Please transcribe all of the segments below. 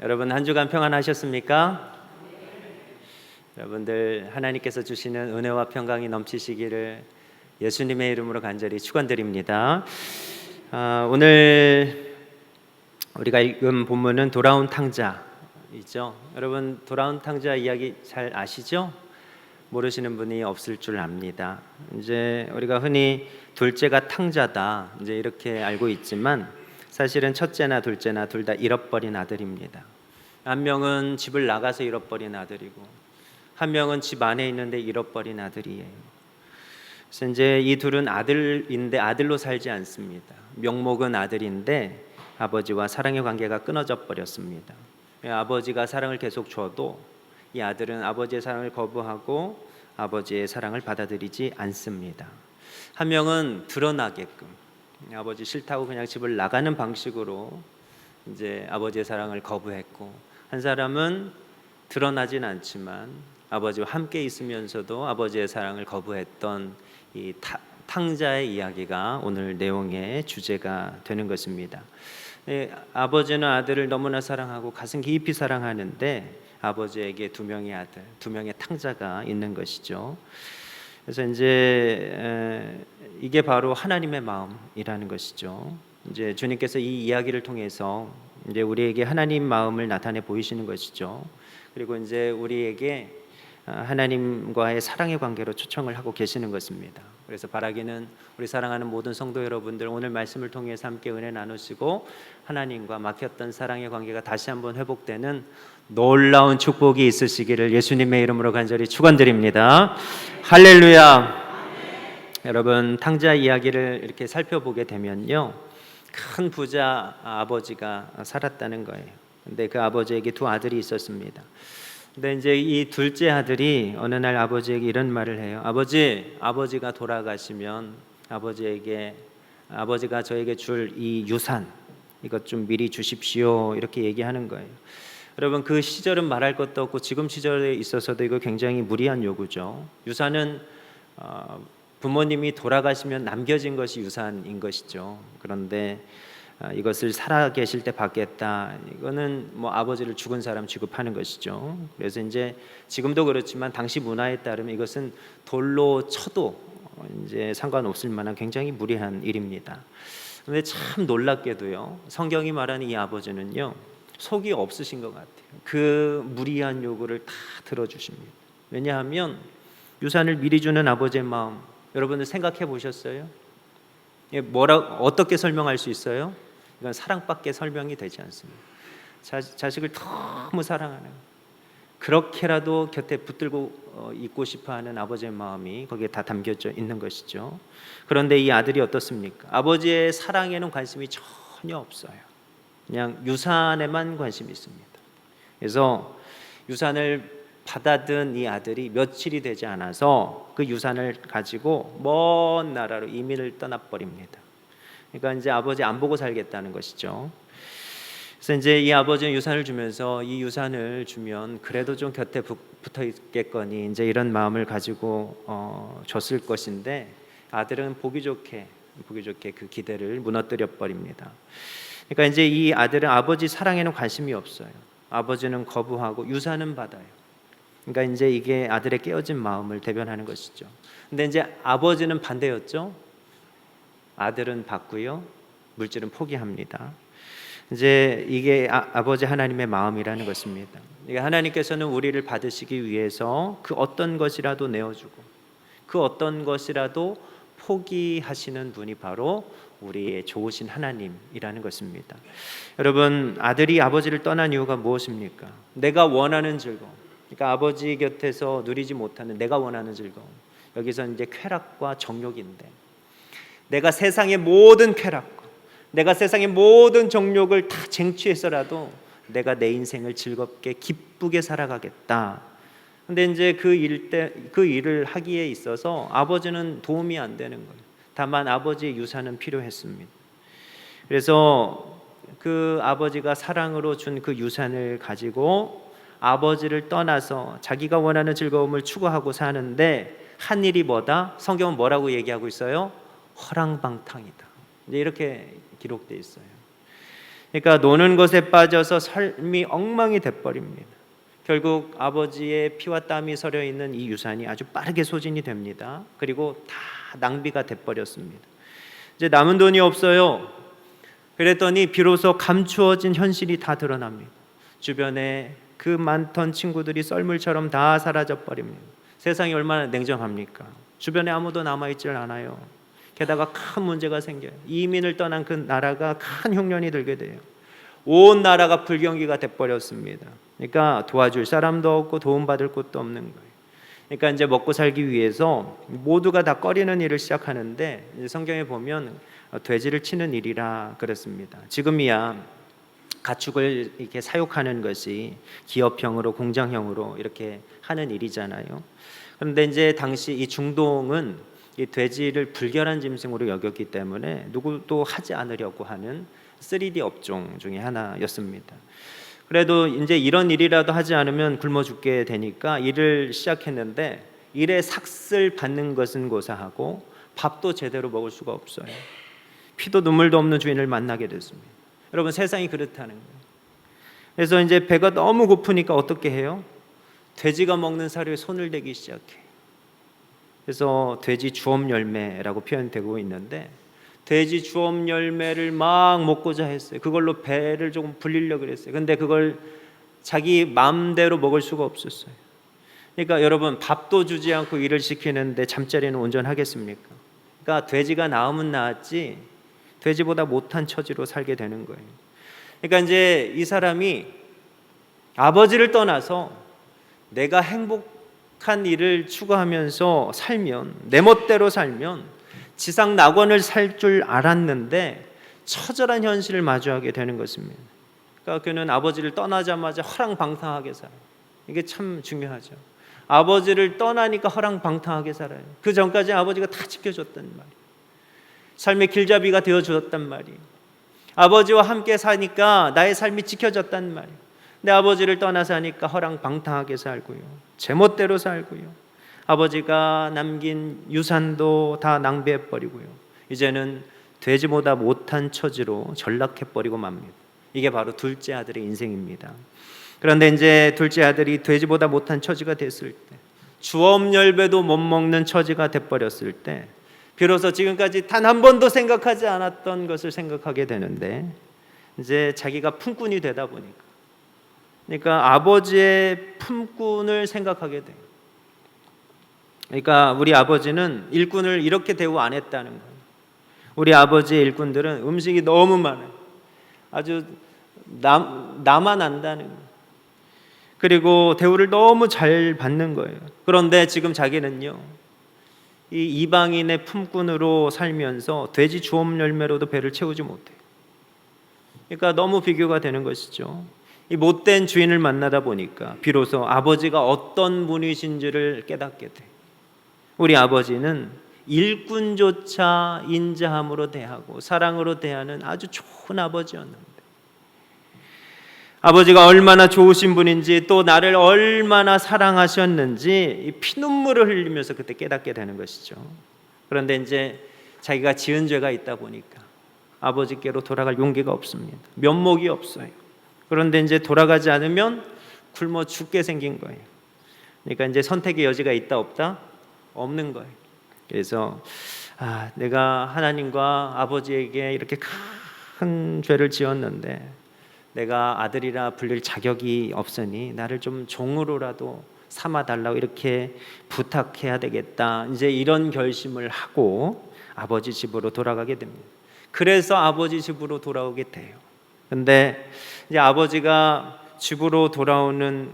여러분 한 주간 평안하셨습니까? 여러분들 하나님께서 주시는 은혜와 평강이 넘치시기를 예수님의 이름으로 간절히 축원드립니다. 오늘 우리가 읽은 본문은 돌아온 탕자이죠. 여러분 돌아온 탕자 이야기 잘 아시죠? 모르시는 분이 없을 줄 압니다. 이제 우리가 흔히 둘째가 탕자다 이제 이렇게 알고 있지만 사실은 첫째나 둘째나 둘 다 잃어버린 아들입니다. 한 명은 집을 나가서 잃어버린 아들이고 한 명은 집 안에 있는데 잃어버린 아들이에요. 그래서 이제 이 둘은 아들인데 아들로 살지 않습니다. 명목은 아들인데 아버지와 사랑의 관계가 끊어져 버렸습니다. 아버지가 사랑을 계속 줘도 이 아들은 아버지의 사랑을 거부하고 아버지의 사랑을 받아들이지 않습니다. 한 명은 드러나게끔 아버지 싫다고 그냥 집을 나가는 방식으로 이제 아버지의 사랑을 거부했고, 한 사람은 드러나진 않지만 아버지와 함께 있으면서도 아버지의 사랑을 거부했던 이 탕자의 이야기가 오늘 내용의 주제가 되는 것입니다. 아버지는 아들을 너무나 사랑하고 가슴 깊이 사랑하는데 아버지에게 두 명의 아들, 두 명의 탕자가 있는 것이죠. 그래서 이제 이게 바로 하나님의 마음이라는 것이죠. 이제 주님께서 이 이야기를 통해서 이제 우리에게 하나님 마음을 나타내 보이시는 것이죠. 그리고 이제 우리에게 하나님과의 사랑의 관계로 초청을 하고 계시는 것입니다. 그래서 바라기는 우리 사랑하는 모든 성도 여러분들 오늘 말씀을 통해서 함께 은혜 나누시고 하나님과 막혔던 사랑의 관계가 다시 한번 회복되는 놀라운 축복이 있으시기를 예수님의 이름으로 간절히 축원드립니다. 할렐루야. 여러분 탕자 이야기를 이렇게 살펴보게 되면요, 큰 부자 아버지가 살았다는 거예요. 근데 그 아버지에게 두 아들이 있었습니다. 근데 이제 이 둘째 아들이 어느 날 아버지에게 이런 말을 해요. 아버지가 돌아가시면 아버지가 저에게 줄 이 유산 이것 좀 미리 주십시오 이렇게 얘기하는 거예요. 여러분 그 시절은 말할 것도 없고 지금 시절에 있어서도 이거 굉장히 무리한 요구죠. 유산은 부모님이 돌아가시면 남겨진 것이 유산인 것이죠. 그런데 이것을 살아 계실 때 받겠다. 이거는 뭐 아버지를 죽은 사람 취급하는 것이죠. 그래서 이제 지금도 그렇지만 당시 문화에 따르면 이것은 돌로 쳐도 이제 상관없을 만한 굉장히 무리한 일입니다. 그런데 참 놀랍게도요, 성경이 말하는 이 아버지는요 속이 없으신 것 같아요. 그 무리한 요구를 다 들어주십니다. 왜냐하면 유산을 미리 주는 아버지의 마음, 여러분들 생각해 보셨어요? 어떻게 설명할 수 있어요? 이건 사랑밖에 설명이 되지 않습니다. 자식을 너무 사랑하는, 그렇게라도 곁에 붙들고 있고 싶어하는 아버지의 마음이 거기에 다 담겨져 있는 것이죠. 그런데 이 아들이 어떻습니까? 아버지의 사랑에는 관심이 전혀 없어요. 그냥 유산에만 관심이 있습니다. 그래서 유산을 받아든 이 아들이 며칠이 되지 않아서 그 유산을 가지고 먼 나라로 이민을 떠나버립니다. 그러니까 이제 아버지 안 보고 살겠다는 것이죠. 그래서 이제 이 아버지는 유산을 주면서 이 유산을 주면 그래도 좀 곁에 붙어 있겠거니 이제 이런 마음을 가지고 줬을 것인데 아들은 보기 좋게 그 기대를 무너뜨려 버립니다. 그러니까 이제 이 아들은 아버지 사랑에는 관심이 없어요. 아버지는 거부하고 유산은 받아요. 그러니까 이제 이게 아들의 깨어진 마음을 대변하는 것이죠. 근데 이제 아버지는 반대였죠. 아들은 받고요, 물질은 포기합니다. 이제 이게 아버지 하나님의 마음이라는 것입니다. 하나님께서는 우리를 받으시기 위해서 그 어떤 것이라도 내어주고 그 어떤 것이라도 포기하시는 분이 바로 우리의 좋으신 하나님이라는 것입니다. 여러분 아들이 아버지를 떠난 이유가 무엇입니까? 내가 원하는 즐거움, 그러니까 아버지 곁에서 누리지 못하는 내가 원하는 즐거움, 여기서 이제 쾌락과 정욕인데 내가 세상의 모든 쾌락과 내가 세상의 모든 정욕을 다 쟁취해서라도 내가 내 인생을 즐겁게 기쁘게 살아가겠다. 근데 이제 그 일을 하기에 있어서 아버지는 도움이 안 되는 거예요. 다만 아버지의 유산은 필요했습니다. 그래서 그 아버지가 사랑으로 준 그 유산을 가지고 아버지를 떠나서 자기가 원하는 즐거움을 추구하고 사는데 한 일이 뭐다? 성경은 뭐라고 얘기하고 있어요? 허랑방탕이다. 이렇게 기록되어 있어요. 그러니까 노는 것에 빠져서 삶이 엉망이 돼버립니다. 결국 아버지의 피와 땀이 서려 있는 이 유산이 아주 빠르게 소진이 됩니다. 그리고 다 낭비가 돼버렸습니다. 이제 남은 돈이 없어요. 그랬더니 비로소 감추어진 현실이 다 드러납니다. 주변에 그 많던 친구들이 썰물처럼 다 사라져 버립니다. 세상이 얼마나 냉정합니까? 주변에 아무도 남아있질 않아요. 게다가 큰 문제가 생겨요. 이민을 떠난 그 나라가 큰 흉년이 들게 돼요. 온 나라가 불경기가 돼버렸습니다. 그러니까 도와줄 사람도 없고 도움받을 곳도 없는 거예요. 그러니까 이제 먹고 살기 위해서 모두가 다 꺼리는 일을 시작하는데, 성경에 보면 돼지를 치는 일이라 그랬습니다. 지금이야 가축을 이렇게 사육하는 것이 기업형으로 공장형으로 이렇게 하는 일이잖아요. 그런데 이제 당시 이 중동은 이 돼지를 불결한 짐승으로 여겼기 때문에 누구도 하지 않으려고 하는 3D 업종 중에 하나였습니다. 그래도 이제 이런 일이라도 하지 않으면 굶어 죽게 되니까 일을 시작했는데, 일에 삭슬 받는 것은 고사하고 밥도 제대로 먹을 수가 없어요. 피도 눈물도 없는 주인을 만나게 됐습니다. 여러분, 세상이 그렇다는 거예요. 그래서 이제 배가 너무 고프니까 어떻게 해요? 돼지가 먹는 사료에 손을 대기 시작해요. 그래서 돼지 주엄 열매라고 표현되고 있는데, 돼지 주엄 열매를 막 먹고자 했어요. 그걸로 배를 조금 불리려고 그랬어요. 근데 그걸 자기 마음대로 먹을 수가 없었어요. 그러니까 여러분, 밥도 주지 않고 일을 시키는데 잠자리는 온전하겠습니까? 그러니까 돼지가 낳으면 낳았지 돼지보다 못한 처지로 살게 되는 거예요. 그러니까 이제 이 사람이 아버지를 떠나서 내가 행복한 일을 추구하면서 살면, 내 멋대로 살면 지상 낙원을 살 줄 알았는데 처절한 현실을 마주하게 되는 것입니다. 그러니까 그는 아버지를 떠나자마자 허랑방탕하게 살아요. 이게 참 중요하죠. 아버지를 떠나니까 허랑방탕하게 살아요. 그 전까지 아버지가 다 지켜줬단 말이에요. 삶의 길잡이가 되어주었단 말이에요. 아버지와 함께 사니까 나의 삶이 지켜졌단 말이에요. 내 아버지를 떠나서 하니까 허랑방탕하게 살고요, 제멋대로 살고요, 아버지가 남긴 유산도 다 낭비해버리고요, 이제는 돼지보다 못한 처지로 전락해버리고 맙니다. 이게 바로 둘째 아들의 인생입니다. 그런데 이제 둘째 아들이 돼지보다 못한 처지가 됐을 때, 주엄 열매도 못 먹는 처지가 돼버렸을 때, 비로소 지금까지 단 한 번도 생각하지 않았던 것을 생각하게 되는데, 이제 자기가 품꾼이 되다 보니까, 그러니까 아버지의 품꾼을 생각하게 돼요. 그러니까 우리 아버지는 일꾼을 이렇게 대우 안 했다는 거예요. 우리 아버지의 일꾼들은 음식이 너무 많아요. 아주 나만 안다는 거예요. 그리고 대우를 너무 잘 받는 거예요. 그런데 지금 자기는요, 이 이방인의 품꾼으로 살면서 돼지 주엄 열매로도 배를 채우지 못해요. 그러니까 너무 비교가 되는 것이죠. 이 못된 주인을 만나다 보니까 비로소 아버지가 어떤 분이신지를 깨닫게 돼요. 우리 아버지는 일꾼조차 인자함으로 대하고 사랑으로 대하는 아주 좋은 아버지였는데, 아버지가 얼마나 좋으신 분인지, 또 나를 얼마나 사랑하셨는지 피눈물을 흘리면서 그때 깨닫게 되는 것이죠. 그런데 이제 자기가 지은 죄가 있다 보니까 아버지께로 돌아갈 용기가 없습니다. 면목이 없어요. 그런데 이제 돌아가지 않으면 굶어 죽게 생긴 거예요. 그러니까 이제 선택의 여지가 있다 없다? 없는 거예요. 그래서 내가 하나님과 아버지에게 이렇게 큰 죄를 지었는데 내가 아들이라 불릴 자격이 없으니 나를 좀 종으로라도 삼아달라고 이렇게 부탁해야 되겠다, 이제 이런 결심을 하고 아버지 집으로 돌아가게 됩니다. 그래서 아버지 집으로 돌아오게 돼요. 근데 이제 아버지가 집으로 돌아오는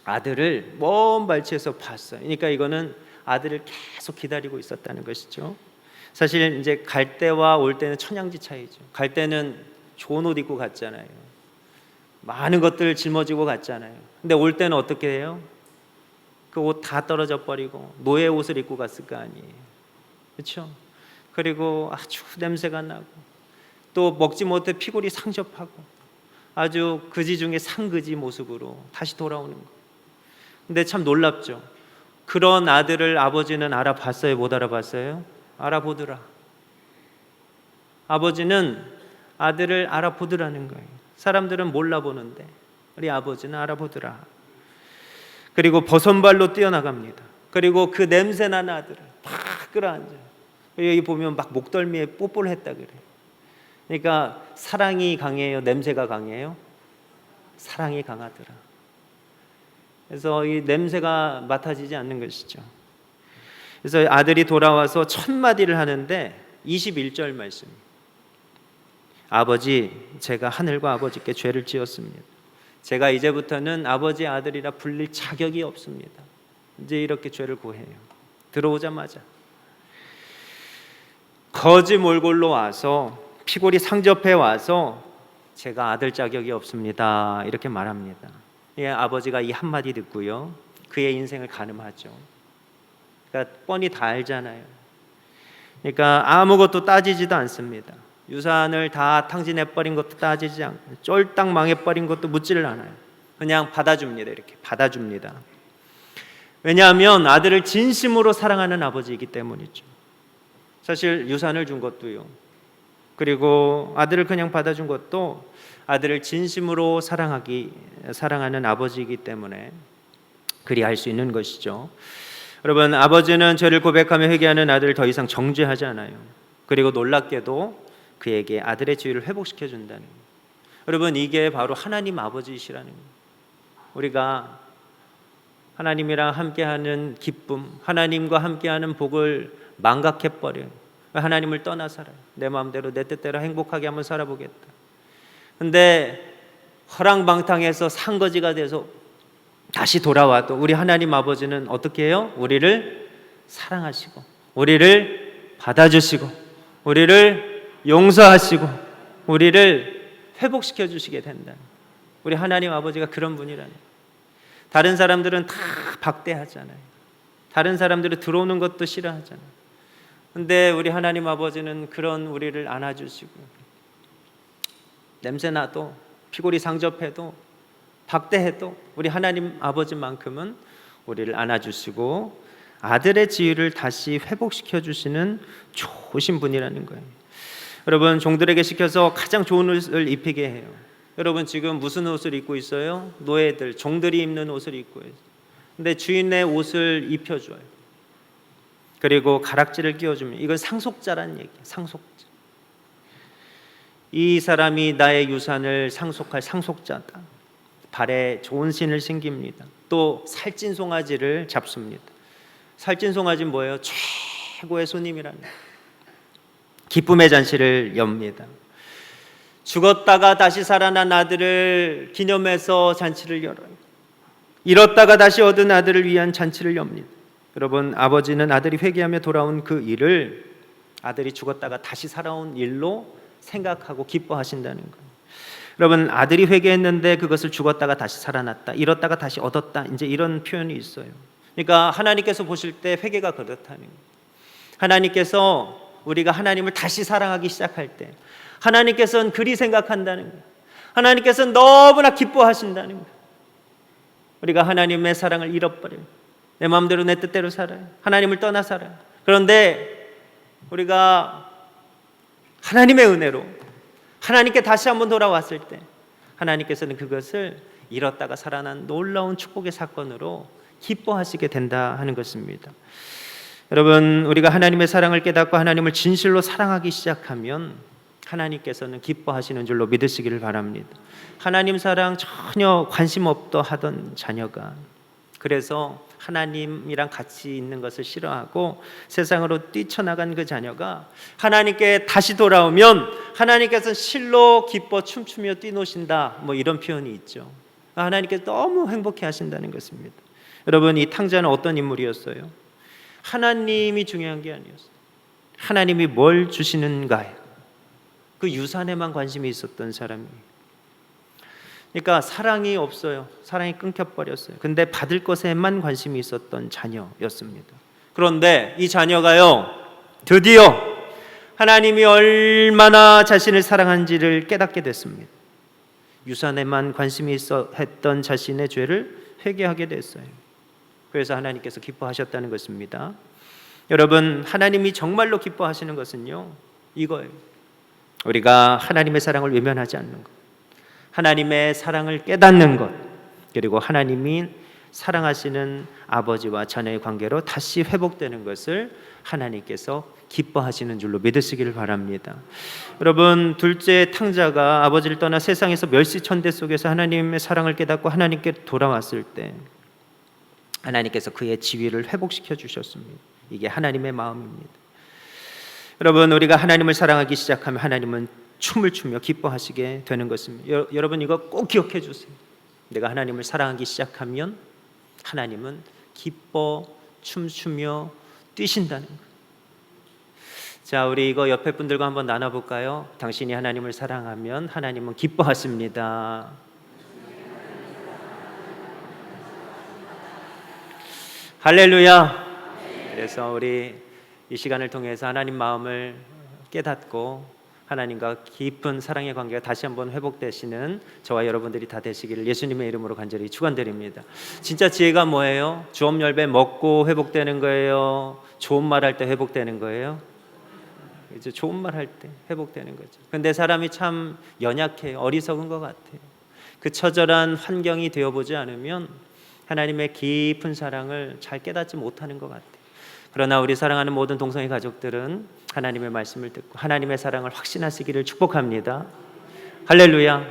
아들을 먼 발치에서 봤어요. 그러니까 이거는 아들을 계속 기다리고 있었다는 것이죠. 사실 이제 갈 때와 올 때는 천양지 차이죠. 갈 때는 좋은 옷 입고 갔잖아요. 많은 것들을 짊어지고 갔잖아요. 근데 올 때는 어떻게 해요? 그 옷 다 떨어져 버리고 노예 옷을 입고 갔을 거 아니에요. 그렇죠? 그리고 아주 냄새가 나고 또 먹지 못해 피골이 상접하고 아주 그지 중에 상그지 모습으로 다시 돌아오는 거. 근데 참 놀랍죠. 그런 아들을 아버지는 알아봤어요? 못 알아봤어요? 알아보더라. 아버지는 아들을 알아보더라는 거예요. 사람들은 몰라보는데 우리 아버지는 알아보더라. 그리고 버선발로 뛰어나갑니다. 그리고 그 냄새나는 아들을 팍 끌어안아요. 여기 보면 막 목덜미에 뽀뽀를 했다 그래요. 그러니까 사랑이 강해요? 냄새가 강해요? 사랑이 강하더라. 그래서 이 냄새가 맡아지지 않는 것이죠. 그래서 아들이 돌아와서 첫 마디를 하는데 21절 말씀. 아버지, 제가 하늘과 아버지께 죄를 지었습니다. 제가 이제부터는 아버지 아들이라 불릴 자격이 없습니다. 이제 이렇게 죄를 고해요. 들어오자마자 거지 몰골로 와서 피골이 상접해 와서 제가 아들 자격이 없습니다. 이렇게 말합니다. 예, 아버지가 이 한마디 듣고요. 그의 인생을 가늠하죠. 그러니까 뻔히 다 알잖아요. 그러니까 아무것도 따지지도 않습니다. 유산을 다 탕진해버린 것도 따지지 않고 쫄딱 망해버린 것도 묻지를 않아요. 그냥 받아줍니다. 이렇게 받아줍니다. 왜냐하면 아들을 진심으로 사랑하는 아버지이기 때문이죠. 사실 유산을 준 것도요. 그리고 아들을 그냥 받아준 것도 아들을 진심으로 사랑하는 아버지이기 때문에 그리할 수 있는 것이죠. 여러분, 아버지는 죄를 고백하며 회개하는 아들을 더 이상 정죄하지 않아요. 그리고 놀랍게도 그에게 아들의 지위를 회복시켜 준다는 거예요. 여러분, 이게 바로 하나님 아버지이시라는 거예요. 우리가 하나님이랑 함께하는 기쁨, 하나님과 함께하는 복을 망각해버려요. 하나님을 떠나 살아요. 내 마음대로 내 뜻대로 행복하게 한번 살아보겠다. 근데 허랑방탕해서 산거지가 돼서 다시 돌아와도 우리 하나님 아버지는 어떻게 해요? 우리를 사랑하시고 우리를 받아주시고 우리를 용서하시고 우리를 회복시켜 주시게 된다. 우리 하나님 아버지가 그런 분이라는. 다른 사람들은 다 박대하잖아요. 다른 사람들은 들어오는 것도 싫어하잖아요. 근데 우리 하나님 아버지는 그런 우리를 안아주시고 냄새나도 피골이 상접해도 박대해도 우리 하나님 아버지만큼은 우리를 안아주시고 아들의 지위를 다시 회복시켜 주시는 좋으신 분이라는 거예요. 여러분, 종들에게 시켜서 가장 좋은 옷을 입히게 해요. 여러분, 지금 무슨 옷을 입고 있어요? 노예들, 종들이 입는 옷을 입고 있어요. 근데 주인의 옷을 입혀줘요. 그리고 가락지를 끼워주면 이건 상속자란 얘기예요. 상속자. 이 사람이 나의 유산을 상속할 상속자다. 발에 좋은 신을 신깁니다. 또 살찐 송아지를 잡습니다. 살찐 송아지는 뭐예요? 최고의 손님이라는 거예요. 기쁨의 잔치를 엽니다. 죽었다가 다시 살아난 아들을 기념해서 잔치를 열어요. 잃었다가 다시 얻은 아들을 위한 잔치를 엽니다. 여러분, 아버지는 아들이 회개하며 돌아온 그 일을 아들이 죽었다가 다시 살아온 일로 생각하고 기뻐하신다는 거예요. 여러분, 아들이 회개했는데 그것을 죽었다가 다시 살아났다, 잃었다가 다시 얻었다, 이제 이런 표현이 있어요. 그러니까 하나님께서 보실 때 회개가 그렇다는 거예요. 하나님께서 우리가 하나님을 다시 사랑하기 시작할 때 하나님께서는 그리 생각한다는 거예요. 하나님께서는 너무나 기뻐하신다는 거예요. 우리가 하나님의 사랑을 잃어버려요. 내 마음대로 내 뜻대로 살아요. 하나님을 떠나 살아요. 그런데 우리가 하나님의 은혜로 하나님께 다시 한번 돌아왔을 때 하나님께서는 그것을 잃었다가 살아난 놀라운 축복의 사건으로 기뻐하시게 된다 하는 것입니다. 여러분, 우리가 하나님의 사랑을 깨닫고 하나님을 진실로 사랑하기 시작하면 하나님께서는 기뻐하시는 줄로 믿으시기를 바랍니다. 하나님 사랑 전혀 관심 없다 하던 자녀가 그래서 하나님이랑 같이 있는 것을 싫어하고 세상으로 뛰쳐나간 그 자녀가 하나님께 다시 돌아오면 하나님께서 실로 기뻐 춤추며 뛰노신다, 뭐 이런 표현이 있죠. 하나님께서 너무 행복해 하신다는 것입니다. 여러분, 이 탕자는 어떤 인물이었어요? 하나님이 중요한 게 아니었어요. 하나님이 뭘 주시는가에 그 유산에만 관심이 있었던 사람이에요. 그러니까 사랑이 없어요. 사랑이 끊겨버렸어요. 근데 받을 것에만 관심이 있었던 자녀였습니다. 그런데 이 자녀가요, 드디어 하나님이 얼마나 자신을 사랑한지를 깨닫게 됐습니다. 유산에만 관심이 했던 자신의 죄를 회개하게 됐어요. 그래서 하나님께서 기뻐하셨다는 것입니다. 여러분, 하나님이 정말로 기뻐하시는 것은요, 이거예요. 우리가 하나님의 사랑을 외면하지 않는 것, 하나님의 사랑을 깨닫는 것, 그리고 하나님이 사랑하시는 아버지와 자녀의 관계로 다시 회복되는 것을 하나님께서 기뻐하시는 줄로 믿으시기를 바랍니다. 여러분, 둘째 탕자가 아버지를 떠나 세상에서 멸시천대 속에서 하나님의 사랑을 깨닫고 하나님께 돌아왔을 때 하나님께서 그의 지위를 회복시켜 주셨습니다. 이게 하나님의 마음입니다. 여러분, 우리가 하나님을 사랑하기 시작하면 하나님은 춤을 추며 기뻐하시게 되는 것입니다. 여러분, 이거 꼭 기억해 주세요. 내가 하나님을 사랑하기 시작하면 하나님은 기뻐 춤추며 뛰신다는 것. 자, 우리 이거 옆에 분들과 한번 나눠볼까요? 당신이 하나님을 사랑하면 하나님은 기뻐하십니다. 할렐루야. 그래서 우리 이 시간을 통해서 하나님 마음을 깨닫고 하나님과 깊은 사랑의 관계가 다시 한번 회복되시는 저와 여러분들이 다 되시기를 예수님의 이름으로 간절히 축원드립니다. 진짜 지혜가 뭐예요? 주업열배 먹고 회복되는 거예요? 좋은 말 할 때 회복되는 거예요? 이제 좋은 말 할 때 회복되는 거죠. 근데 사람이 참 연약해요. 어리석은 것 같아요. 그 처절한 환경이 되어보지 않으면 하나님의 깊은 사랑을 잘 깨닫지 못하는 것 같아요. 그러나 우리 사랑하는 모든 동성애 가족들은 하나님의 말씀을 듣고 하나님의 사랑을 확신하시기를 축복합니다. 할렐루야.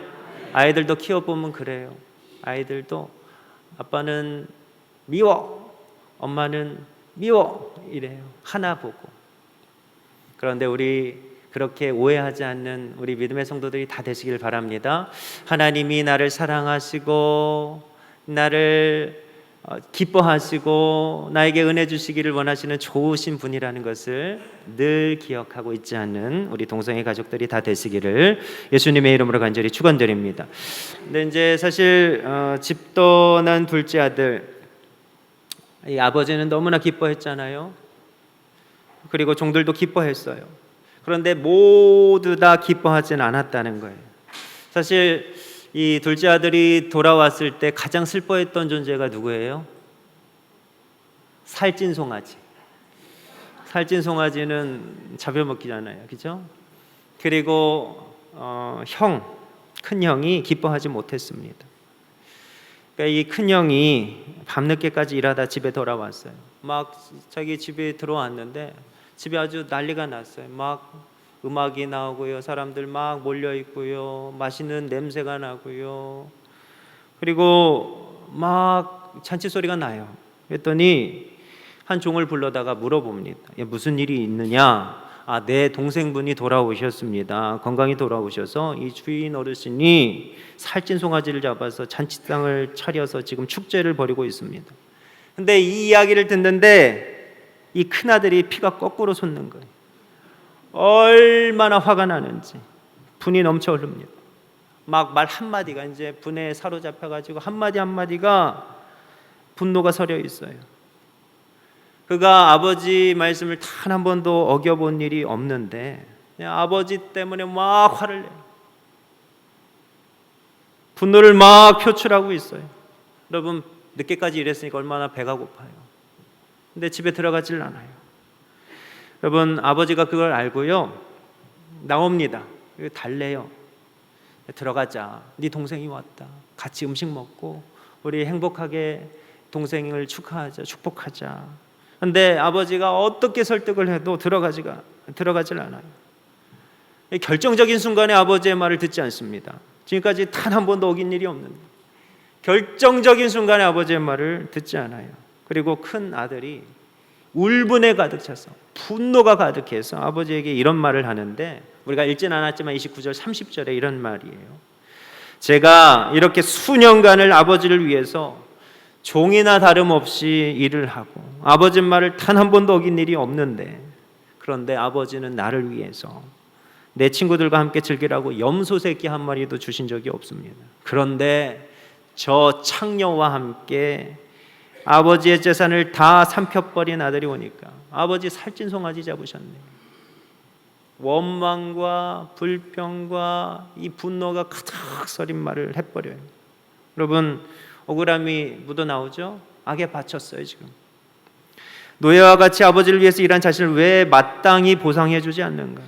아이들도 키워보면 그래요. 아이들도 아빠는 미워, 엄마는 미워 이래요. 하나 보고. 그런데 우리 그렇게 오해하지 않는 우리 믿음의 성도들이 다 되시길 바랍니다. 하나님이 나를 사랑하시고 나를 기뻐하시고 나에게 은혜 주시기를 원하시는 좋으신 분이라는 것을 늘 기억하고 있지 않는 우리 동성애 가족들이 다 되시기를 예수님의 이름으로 간절히 축원드립니다. 근데 이제 사실 집 떠난 둘째 아들, 이 아버지는 너무나 기뻐했잖아요. 그리고 종들도 기뻐했어요. 그런데 모두 다 기뻐하지는 않았다는 거예요. 사실 이 둘째 아들이 돌아왔을 때 가장 슬퍼했던 존재가 누구예요? 살찐 송아지. 살찐 송아지는 잡혀먹기잖아요, 그렇죠? 그리고 큰 형이 기뻐하지 못했습니다. 그러니까 이 큰 형이 밤늦게까지 일하다 집에 돌아왔어요. 막 자기 집에 들어왔는데 집에 아주 난리가 났어요. 막 음악이 나오고요, 사람들 막 몰려 있고요, 맛있는 냄새가 나고요, 그리고 막 잔치 소리가 나요. 그랬더니 한 종을 불러다가 물어봅니다. 무슨 일이 있느냐? 내 동생분이 돌아오셨습니다. 건강히 돌아오셔서 이 주인 어르신이 살찐 송아지를 잡아서 잔치상을 차려서 지금 축제를 벌이고 있습니다. 근데 이 이야기를 듣는데 이 큰아들이 피가 거꾸로 솟는 거예요. 얼마나 화가 나는지 분이 넘쳐 흐릅니다. 막 말 한마디가 이제 분에 사로잡혀가지고 한마디가 분노가 서려 있어요. 그가 아버지 말씀을 단 한 번도 어겨본 일이 없는데 그냥 아버지 때문에 막 화를 내요. 분노를 막 표출하고 있어요. 여러분, 늦게까지 일했으니까 얼마나 배가 고파요. 근데 집에 들어가질 않아요. 여러분, 아버지가 그걸 알고요, 나옵니다. 달래요. 들어가자. 네 동생이 왔다. 같이 음식 먹고 우리 행복하게 동생을 축하하자, 축복하자. 근데 아버지가 어떻게 설득을 해도 들어가질 않아요. 결정적인 순간에 아버지의 말을 듣지 않습니다. 지금까지 단 한 번도 어긴 일이 없는데 결정적인 순간에 아버지의 말을 듣지 않아요. 그리고 큰 아들이 울분에 가득 차서 분노가 가득해서 아버지에게 이런 말을 하는데, 우리가 읽진 않았지만 29절 30절에 이런 말이에요. 제가 이렇게 수년간을 아버지를 위해서 종이나 다름없이 일을 하고 아버지 말을 단 한 번도 어긴 일이 없는데, 그런데 아버지는 나를 위해서 내 친구들과 함께 즐기라고 염소 새끼 한 마리도 주신 적이 없습니다. 그런데 저 창녀와 함께 아버지의 재산을 다 삼켜버린 아들이 오니까 아버지 살찐 송아지 잡으셨네요. 원망과 불평과 이 분노가 가득 서린 말을 해버려요. 여러분, 억울함이 묻어나오죠? 악에 바쳤어요. 지금 노예와 같이 아버지를 위해서 일한 자신을 왜 마땅히 보상해 주지 않는가?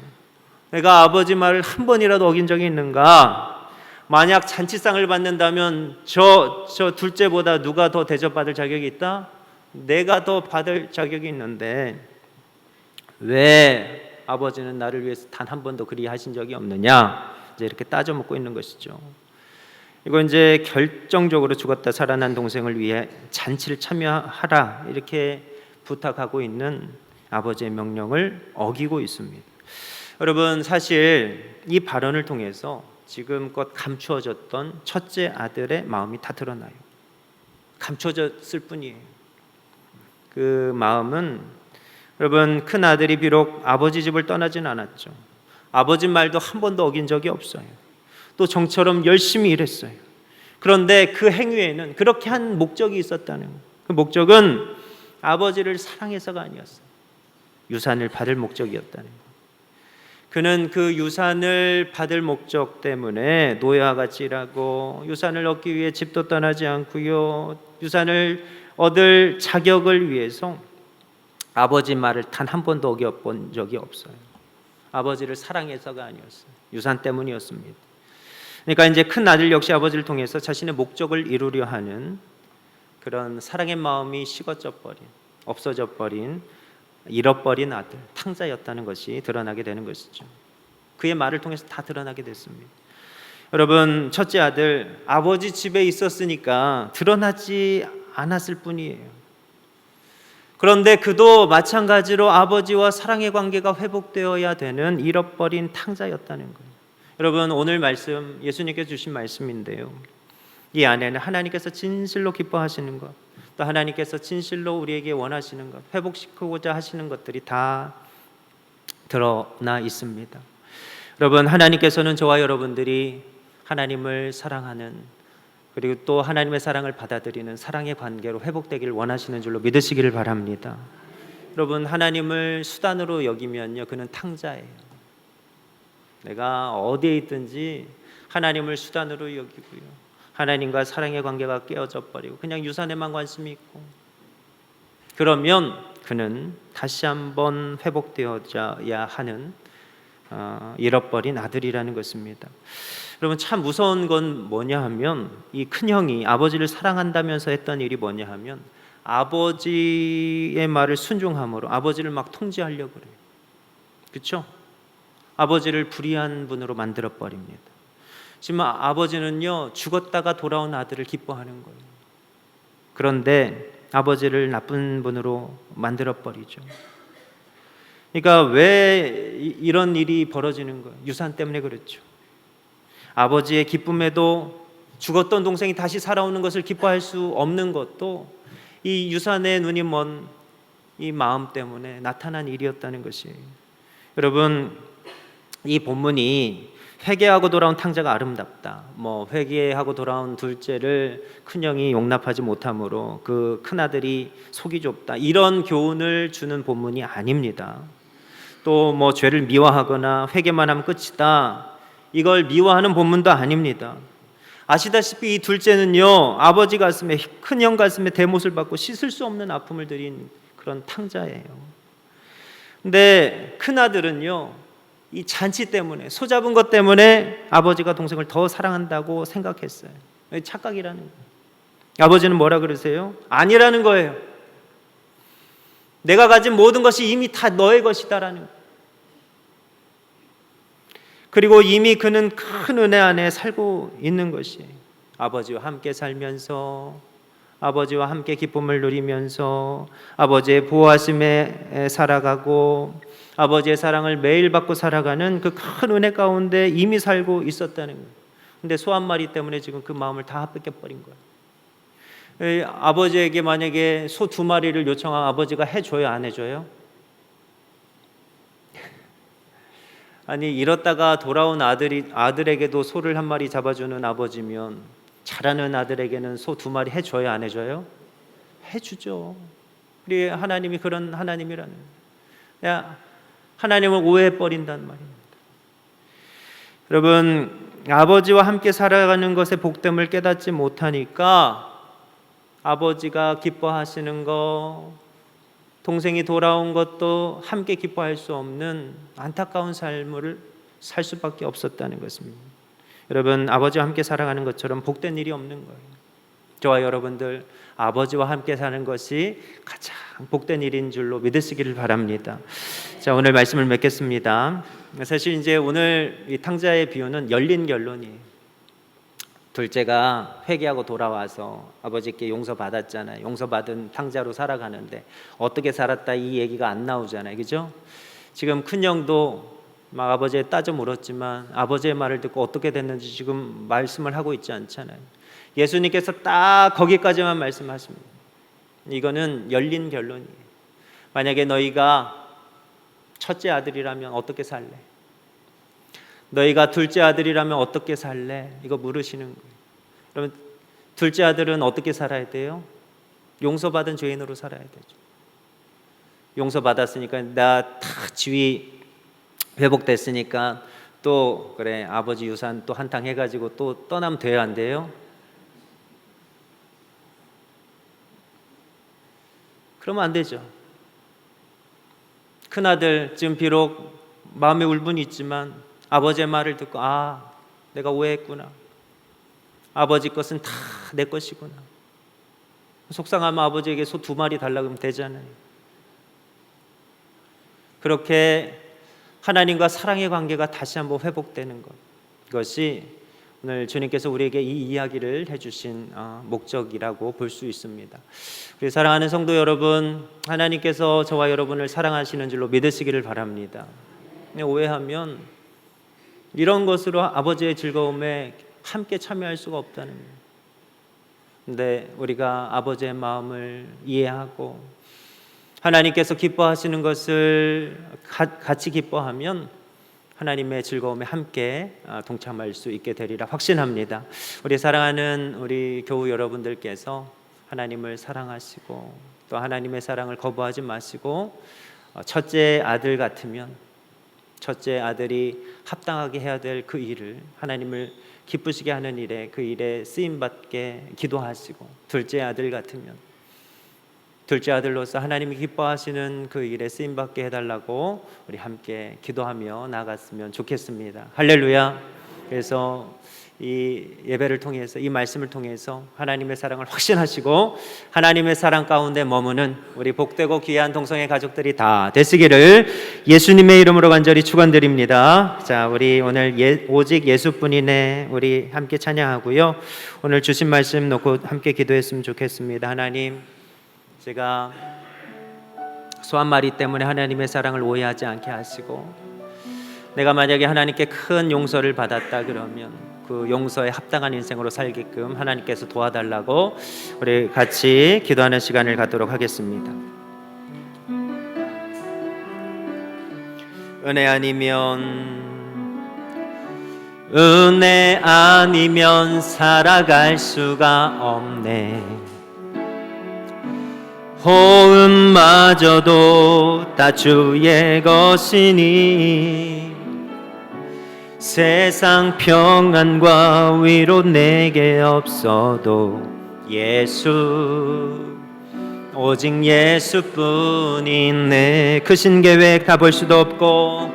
내가 아버지 말을 한 번이라도 어긴 적이 있는가? 만약 잔치상을 받는다면 저 둘째보다 누가 더 대접받을 자격이 있다? 내가 더 받을 자격이 있는데 왜 아버지는 나를 위해서 단 한 번도 그리 하신 적이 없느냐? 이제 이렇게 따져 묻고 있는 것이죠. 이거 이제 결정적으로 죽었다 살아난 동생을 위해 잔치를 참여하라 이렇게 부탁하고 있는 아버지의 명령을 어기고 있습니다. 여러분, 사실 이 발언을 통해서 지금껏 감추어졌던 첫째 아들의 마음이 다 드러나요. 감춰졌을 뿐이에요. 그 마음은, 여러분, 큰 아들이 비록 아버지 집을 떠나진 않았죠. 아버지 말도 한 번도 어긴 적이 없어요. 또 정처럼 열심히 일했어요. 그런데 그 행위에는 그렇게 한 목적이 있었다는 거예요. 그 목적은 아버지를 사랑해서가 아니었어요. 유산을 받을 목적이었다는 거예요. 그는 그 유산을 받을 목적 때문에 노예와 같이 일하고 유산을 얻기 위해 집도 떠나지 않고요. 유산을 얻을 자격을 위해서 아버지 말을 단 한 번도 어겨본 적이 없어요. 아버지를 사랑해서가 아니었어요. 유산 때문이었습니다. 그러니까 이제 큰 아들 역시 아버지를 통해서 자신의 목적을 이루려 하는 그런 사랑의 마음이 식어져 버린, 없어져 버린, 잃어버린 아들, 탕자였다는 것이 드러나게 되는 것이죠. 그의 말을 통해서 다 드러나게 됐습니다. 여러분, 첫째 아들 아버지 집에 있었으니까 드러나지 않았을 뿐이에요. 그런데 그도 마찬가지로 아버지와 사랑의 관계가 회복되어야 되는 잃어버린 탕자였다는 거예요. 여러분, 오늘 말씀 예수님께서 주신 말씀인데요, 이 안에는 하나님께서 진실로 기뻐하시는 것, 또 하나님께서 진실로 우리에게 원하시는 것, 회복시키고자 하시는 것들이 다 드러나 있습니다. 여러분, 하나님께서는 저와 여러분들이 하나님을 사랑하는, 그리고 또 하나님의 사랑을 받아들이는 사랑의 관계로 회복되기를 원하시는 줄로 믿으시기를 바랍니다. 여러분, 하나님을 수단으로 여기면요, 그는 탕자예요. 내가 어디에 있든지 하나님을 수단으로 여기고요, 하나님과 사랑의 관계가 깨어져 버리고 그냥 유산에만 관심이 있고, 그러면 그는 다시 한번 회복되어야 하는 잃어버린 아들이라는 것입니다. 여러분, 참 무서운 건 뭐냐 하면, 이 큰형이 아버지를 사랑한다면서 했던 일이 뭐냐 하면 아버지의 말을 순종함으로 아버지를 막 통제하려고 그래요. 그렇죠? 아버지를 불의한 분으로 만들어 버립니다. 지금 아버지는요, 죽었다가 돌아온 아들을 기뻐하는 거예요. 그런데 아버지를 나쁜 분으로 만들어 버리죠. 그러니까 왜 이런 일이 벌어지는 거예요? 유산 때문에 그렇죠. 아버지의 기쁨에도 죽었던 동생이 다시 살아오는 것을 기뻐할 수 없는 것도 이 유산의 눈이 먼 이 마음 때문에 나타난 일이었다는 것이에요. 여러분, 이 본문이 회개하고 돌아온 탕자가 아름답다, 회개하고 돌아온 둘째를 큰형이 용납하지 못함으로 그 큰아들이 속이 좁다, 이런 교훈을 주는 본문이 아닙니다. 또 죄를 미워하거나 회개만 하면 끝이다, 이걸 미워하는 본문도 아닙니다. 아시다시피 이 둘째는요, 아버지 가슴에, 큰형 가슴에 대못을 받고 씻을 수 없는 아픔을 들인 그런 탕자예요. 근데 큰아들은요, 이 잔치 때문에, 소잡은 것 때문에 아버지가 동생을 더 사랑한다고 생각했어요. 착각이라는 거예요. 아버지는 뭐라 그러세요? 아니라는 거예요. 내가 가진 모든 것이 이미 다 너의 것이다라는 거예요. 그리고 이미 그는 큰 은혜 안에 살고 있는 것이에요. 아버지와 함께 살면서, 아버지와 함께 기쁨을 누리면서, 아버지의 보호하심에 살아가고, 아버지의 사랑을 매일 받고 살아가는 그 큰 은혜 가운데 이미 살고 있었다는 거예요. 근데 소 한 마리 때문에 지금 그 마음을 다 뺏겨버린 거예요. 아버지에게 만약에 소 2마리를 요청하면 아버지가 해줘요, 안 해줘요? 아니, 잃었다가 돌아온 아들에게도 소를 1마리 잡아주는 아버지면 잘하는 아들에게는 소 2마리 해줘요, 안 해줘요? 해주죠. 우리 하나님이 그런 하나님이라는 거예요. 하나님을 오해해버린단 말입니다. 여러분, 아버지와 함께 살아가는 것의 복됨을 깨닫지 못하니까 아버지가 기뻐하시는 것, 동생이 돌아온 것도 함께 기뻐할 수 없는 안타까운 삶을 살 수밖에 없었다는 것입니다. 여러분, 아버지와 함께 살아가는 것처럼 복된 일이 없는 거예요. 저와 여러분들 아버지와 함께 사는 것이 가장 복된 일인 줄로 믿으시기를 바랍니다. 자, 오늘 말씀을 맺겠습니다. 사실 이제 오늘 이 탕자의 비유는 열린 결론이에요. 둘째가 회개하고 돌아와서 아버지께 용서받았잖아요. 용서받은 탕자로 살아가는데 어떻게 살았다 이 얘기가 안 나오잖아요. 그죠? 지금 큰형도 막 아버지에 따져 물었지만 아버지의 말을 듣고 어떻게 됐는지 지금 말씀을 하고 있지 않잖아요. 예수님께서 딱 거기까지만 말씀하십니다. 이거는 열린 결론이에요. 만약에 너희가 첫째 아들이라면 어떻게 살래? 너희가 둘째 아들이라면 어떻게 살래? 이거 물으시는 거예요. 그러면 둘째 아들은 어떻게 살아야 돼요? 용서받은 죄인으로 살아야 되죠. 용서받았으니까 나 다 지위 회복됐으니까 또 그래 아버지 유산 또 한탕 해가지고 또 떠나면 돼요, 안 돼요? 그러면 안 되죠. 큰아들 지금 비록 마음에 울분이 있지만 아버지의 말을 듣고 내가 오해했구나. 아버지 것은 다 내 것이구나. 속상하면 아버지에게 소 2마리 달라고 하면 되잖아요. 그렇게 하나님과 사랑의 관계가 다시 한번 회복되는 것, 이것이 오늘 주님께서 우리에게 이 이야기를 해주신 목적이라고 볼 수 있습니다. 우리 사랑하는 성도 여러분, 하나님께서 저와 여러분을 사랑하시는 줄로 믿으시기를 바랍니다. 오해하면 이런 것으로 아버지의 즐거움에 함께 참여할 수가 없다는 거예요. 근데 우리가 아버지의 마음을 이해하고 하나님께서 기뻐하시는 것을 같이 기뻐하면 하나님의 즐거움에 함께 동참할 수 있게 되리라 확신합니다. 우리 사랑하는 우리 교우 여러분들께서 하나님을 사랑하시고 또 하나님의 사랑을 거부하지 마시고 첫째 아들 같으면 첫째 아들이 합당하게 해야 될 그 일을 하나님을 기쁘시게 하는 일에 그 일에 쓰임받게 기도하시고 둘째 아들 같으면 둘째 아들로서 하나님이 기뻐하시는 그 일에 쓰임받게 해달라고 우리 함께 기도하며 나아갔으면 좋겠습니다. 할렐루야. 그래서 이 예배를 통해서 이 말씀을 통해서 하나님의 사랑을 확신하시고 하나님의 사랑 가운데 머무는 우리 복되고 귀한 동성애 가족들이 다 되시기를 예수님의 이름으로 간절히 축원드립니다. 자, 우리 오늘 오직 예수뿐이네 우리 함께 찬양하고요. 오늘 주신 말씀 놓고 함께 기도했으면 좋겠습니다. 하나님, 제가 소 한 마리 때문에 하나님의 사랑을 오해하지 않게 하시고 내가 만약에 하나님께 큰 용서를 받았다 그러면 그 용서에 합당한 인생으로 살게끔 하나님께서 도와달라고 우리 같이 기도하는 시간을 갖도록 하겠습니다. 은혜 아니면 살아갈 수가 없네. 호흡마저도 다 주의 것이니 세상 평안과 위로 내게 없어도 예수 오직 예수뿐이네. 그 신계획 다 볼 수도 없고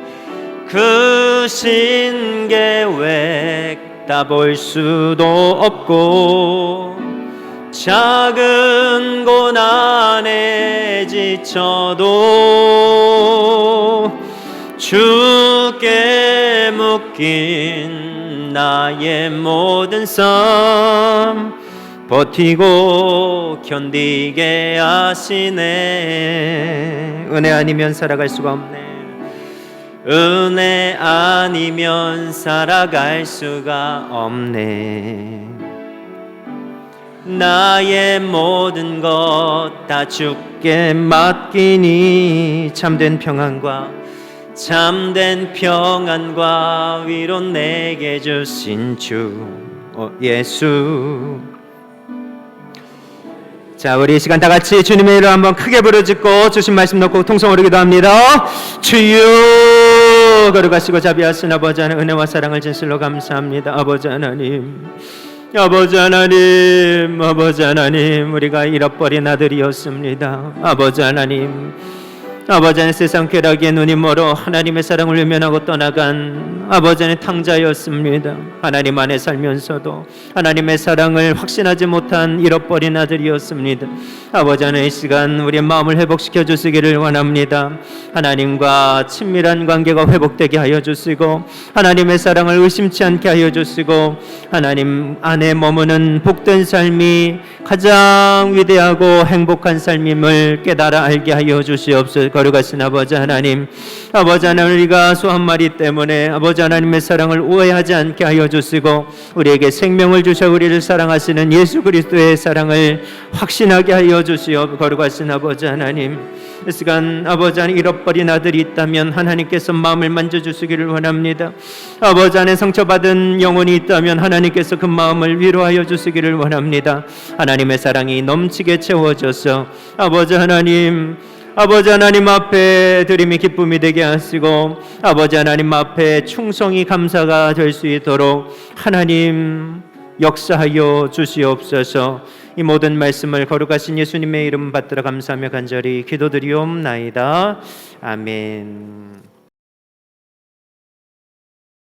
그 신계획 다 볼 수도 없고 작은 고난에 지쳐도 주께 묶인 나의 모든 삶 버티고 견디게 하시네. 은혜 아니면 살아갈 수가 없네. 은혜 아니면 살아갈 수가 없네. 나의 모든 것 다 주께 맡기니 참된 평안과 위로 내게 주신 주 예수. 자, 우리 이 시간 다 같이 주님의 이름 한번 크게 부르짖고 주신 말씀 놓고 통성으로 기도합니다. 주여, 거룩하시고 자비하신 아버지 하나님, 은혜와 사랑을 진실로 감사합니다. 아버지 하나님, 우리가 잃어버린 아들이었습니다. 아버지 하나님, 아버지 하나님 세상 쾌락에 눈이 멀어 하나님의 사랑을 외면하고 떠나간 아버지 하나님 탕자였습니다. 하나님 안에 살면서도 하나님의 사랑을 확신하지 못한 잃어버린 아들이었습니다. 아버지 하나님 이 시간 우리의 마음을 회복시켜 주시기를 원합니다. 하나님과 친밀한 관계가 회복되게 하여 주시고 하나님의 사랑을 의심치 않게 하여 주시고 하나님 안에 머무는 복된 삶이 가장 위대하고 행복한 삶임을 깨달아 알게 하여 주시옵소서. 거룩하신 아버지 하나님, 아버지 하나님 우리가 소 한 마리 때문에 아버지 하나님의 사랑을 오해하지 않게 하여 주시고 우리에게 생명을 주셔 우리를 사랑하시는 예수 그리스도의 사랑을 확신하게 하여 주시옵소서. 거룩하신 아버지 하나님, 이 시간 아버지 안에 잃어버린 아들이 있다면 하나님께서 마음을 만져주시기를 원합니다. 아버지 안에 상처받은 영혼이 있다면 하나님께서 그 마음을 위로하여 주시기를 원합니다. 하나님의 사랑이 넘치게 채워져서 아버지 하나님 앞에 드림이 기쁨이 되게 하시고 아버지 하나님 앞에 충성이 감사가 될 수 있도록 하나님 역사하여 주시옵소서. 이 모든 말씀을 거룩하신 예수님의 이름 받들어 감사하며 간절히 기도드리옵나이다. 아멘.